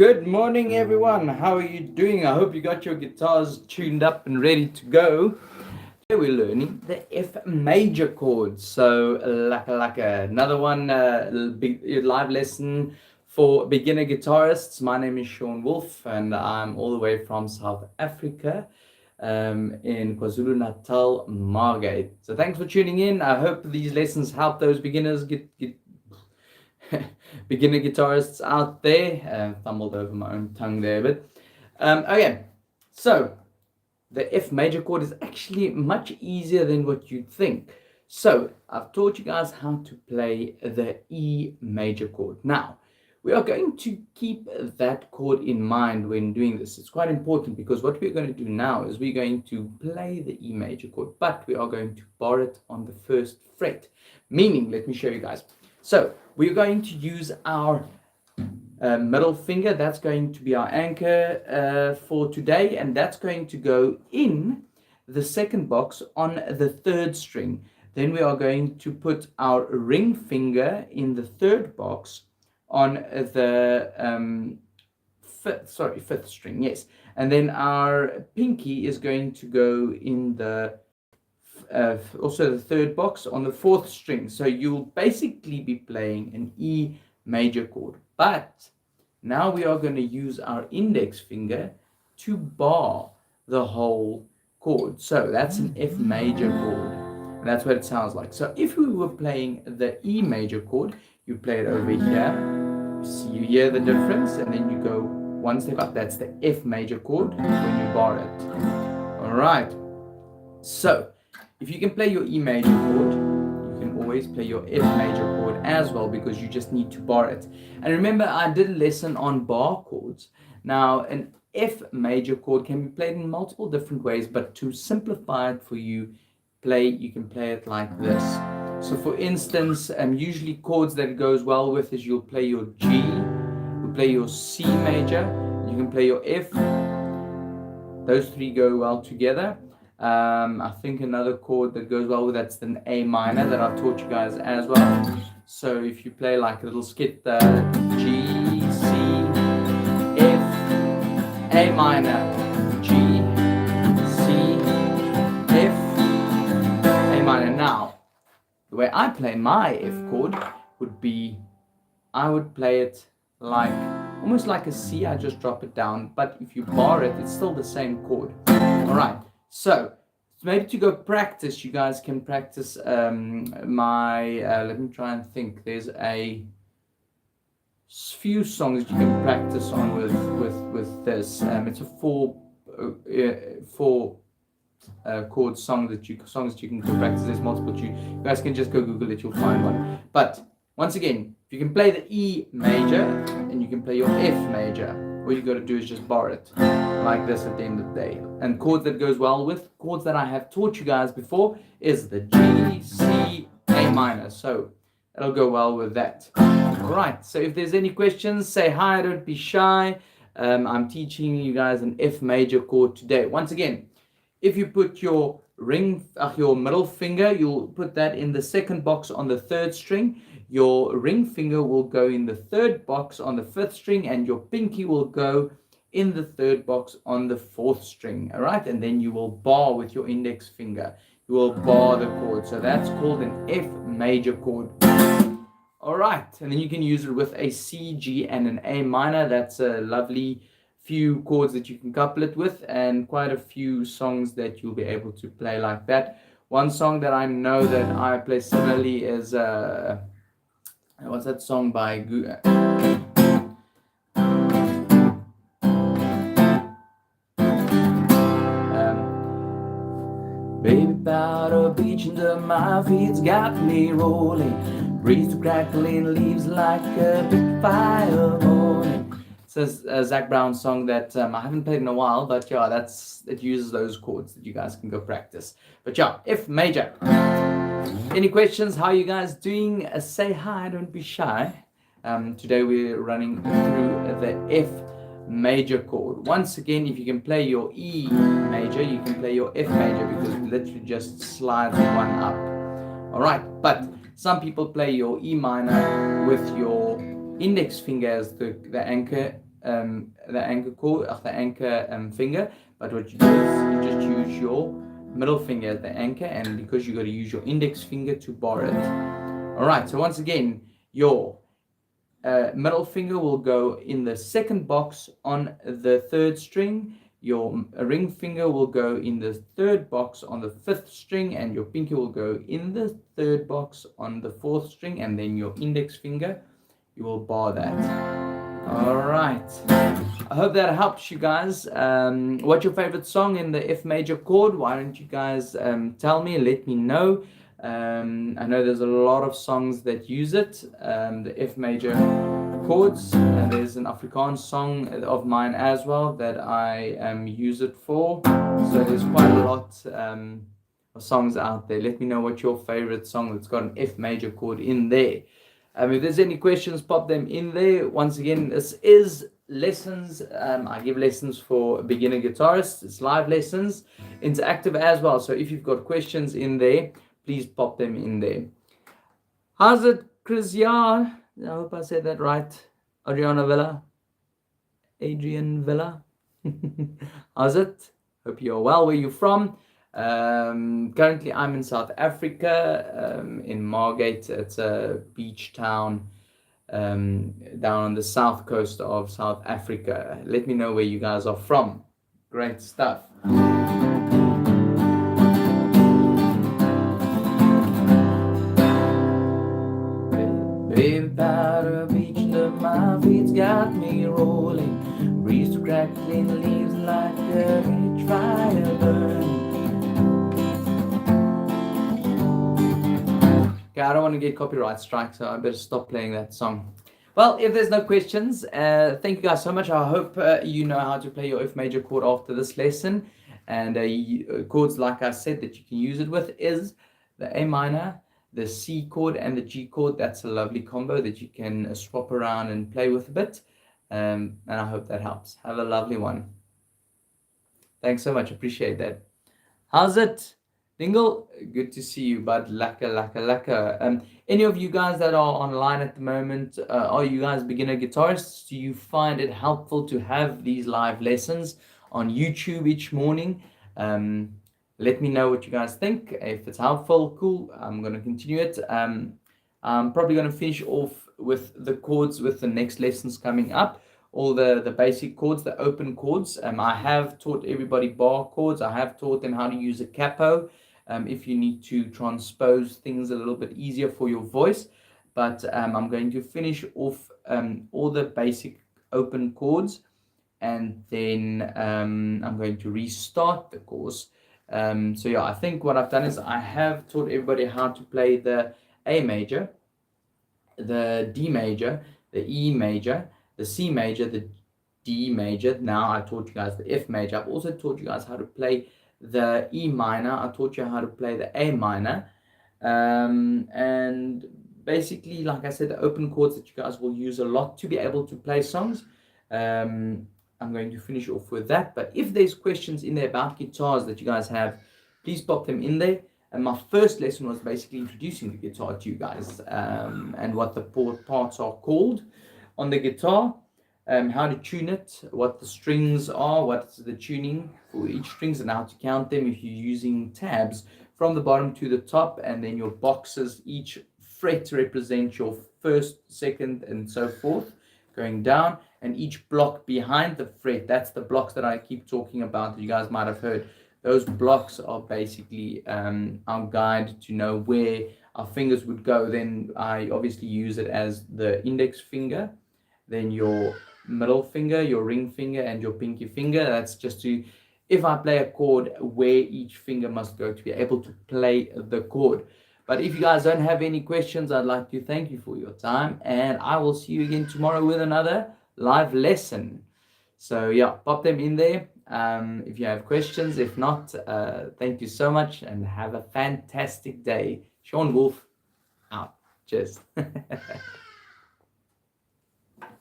Good morning, everyone. How are you doing? I hope you got your guitars tuned up and ready to go. Today we're learning the F major chord. So, like another one, big live lesson for beginner guitarists. My name is Shaun Wulf, and I'm all the way from South Africa, in KwaZulu Natal, Margate. So, thanks for tuning in. I hope these lessons help those beginners get beginner guitarists out there. Fumbled over my own tongue there, but okay. So the F major chord is actually much easier than what you'd think. So I've taught you guys how to play the E major chord. Now we are going to keep that chord in mind when doing this. It's quite important because what we're going to do now is we're going to play the E major chord, but we are going to bar it on the first fret. Meaning, let me show you guys. So we're going to use our middle finger. That's going to be our anchor for today, and that's going to go in the second box on the third string. Then we are going to put our ring finger in the third box on the fifth string, yes. And then our pinky is going to go in the also the third box on the fourth string. So you'll basically be playing an E major chord, but now we are going to use our index finger to bar the whole chord. So that's an F major chord, and that's what it sounds like. So if we were playing the E major chord, you play it over here. You hear the difference, and then you go one step up. That's the F major chord when you bar it. All right. So if you can play your E major chord, you can always play your F major chord as well, because you just need to bar it. And remember, I did a lesson on bar chords. Now, an F major chord can be played in multiple different ways, but to simplify it for you, you can play it like this. So for instance, usually chords that it goes well with is you'll play your G, you'll play your C major, you can play your F. Those three go well together. I think another chord that goes well with that's an A minor that I've taught you guys as well. So if you play like a little skit, G, C, F, A minor, G, C, F, A minor. Now, the way I play my F chord would be, I would play it like, almost like a C, I just drop it down, but if you bar it, it's still the same chord. All right. So maybe to go practice, you guys can practice let me try and think. There's a few songs you can practice on with this. It's a four chord songs that you can go practice. There's multiple. You guys can just go Google it, you'll find one. But once again, if you can play the E major and you can play your F major, all you got to do is just bar it like this at the end of the day. And chords that goes well with, chords that I have taught you guys before, is the G, C, A minor. So it'll go well with that. Right, so if there's any questions, say hi, don't be shy. I'm teaching you guys an F major chord today. Once again, if you put your your middle finger, you'll put that in the second box on the third string. Your ring finger will go in the third box on the fifth string, and your pinky will go in the third box on the fourth string. All right, and then you will bar with your index finger. You will bar the chord. So that's called an F major chord. All right, and then you can use it with a C, G, and an A minor. That's a lovely few chords that you can couple it with, and quite a few songs that you'll be able to play like that. One song that I know that I play similarly is what's that song by Baby powder beach under my feet's got me rolling, breeze crackling leaves like a big fire morning. It's a Zach Brown song that I haven't played in a while, but yeah, it uses those chords that you guys can go practice. But yeah, F major. Any questions? How are you guys doing? Say hi, don't be shy. Today we're running through the F major chord. Once again, if you can play your E major, you can play your F major, because it literally just slides one up. All right, but some people play your E minor with your index finger as the anchor, the anchor chord, the anchor finger. But what you do is you just use your middle finger as the anchor, and because you got to use your index finger to bar it. All right. So once again, your middle finger will go in the second box on the third string. Your ring finger will go in the third box on the fifth string, and your pinky will go in the third box on the fourth string, and then your index finger, you will bar that. All right. I hope that helps you guys. What's your favorite song in the F major chord? Why don't you guys tell me, let me know. I know there's a lot of songs that use it, the F major chords, and there's an Afrikaans song of mine as well that I use it for. So there's quite a lot of songs out there. Let me know what your favorite song that's got an F major chord in there. If there's any questions, pop them in there. Once again, this is lessons. I give lessons for beginner guitarists. It's live lessons, interactive as well. So if you've got questions in there, please pop them in there. How's it, Chris? Yeah, I hope I said that right. Adriana Villa. Adrian Villa. How's it? Hope you're well. Where are you from? Currently, I'm in South Africa, in Margate. It's a beach town down on the south coast of South Africa. Let me know where you guys are from. Great stuff. Baby powder beach, love my feet's got me rolling. Breeze crackling leaves like a rich fire burning. Okay, I don't want to get copyright strike, so I better stop playing that song. Well, if there's no questions, thank you guys so much. I hope you know how to play your F major chord after this lesson. And chords, like I said, that you can use it with is the A minor, the C chord, and the G chord. That's a lovely combo that you can swap around and play with a bit. And I hope that helps. Have a lovely one. Thanks so much. Appreciate that. How's it? Dingle, good to see you, bud. Laka. Any of you guys that are online at the moment, are you guys beginner guitarists? Do you find it helpful to have these live lessons on YouTube each morning? Let me know what you guys think. If it's helpful, cool. I'm going to continue it. I'm probably going to finish off with the chords with the next lessons coming up. All the basic chords, the open chords. I have taught everybody bar chords. I have taught them how to use a capo. If you need to transpose things a little bit easier for your voice. But I'm going to finish off all the basic open chords, and then I'm going to restart the course. So yeah, I think what I've done is I have taught everybody how to play the A major, the D major, the E major, the C major, the D major. Now I taught you guys the F major. I've also taught you guys how to play the E minor. I taught you how to play the A minor. And basically, like I said, the open chords that you guys will use a lot to be able to play songs. I'm going to finish off with that. But if there's questions in there about guitars that you guys have, please pop them in there. And my first lesson was basically introducing the guitar to you guys, and what the parts are called on the guitar, how to tune it, what the strings are, what's the tuning for each strings, and how to count them if you're using tabs from the bottom to the top, and then your boxes, each fret represents your first, second, and so forth, going down, and each block behind the fret, that's the blocks that I keep talking about that you guys might have heard. Those blocks are basically our guide to know where our fingers would go. Then I obviously use it as the index finger, then your middle finger, your ring finger, and your pinky finger. That's just to, if I play a chord, where each finger must go to be able to play the chord. But if you guys don't have any questions, I'd like to thank you for your time, and I will see you again tomorrow with another live lesson. So yeah, pop them in there if you have questions. If not, thank you so much and have a fantastic day. Shaun Wulf out. Cheers.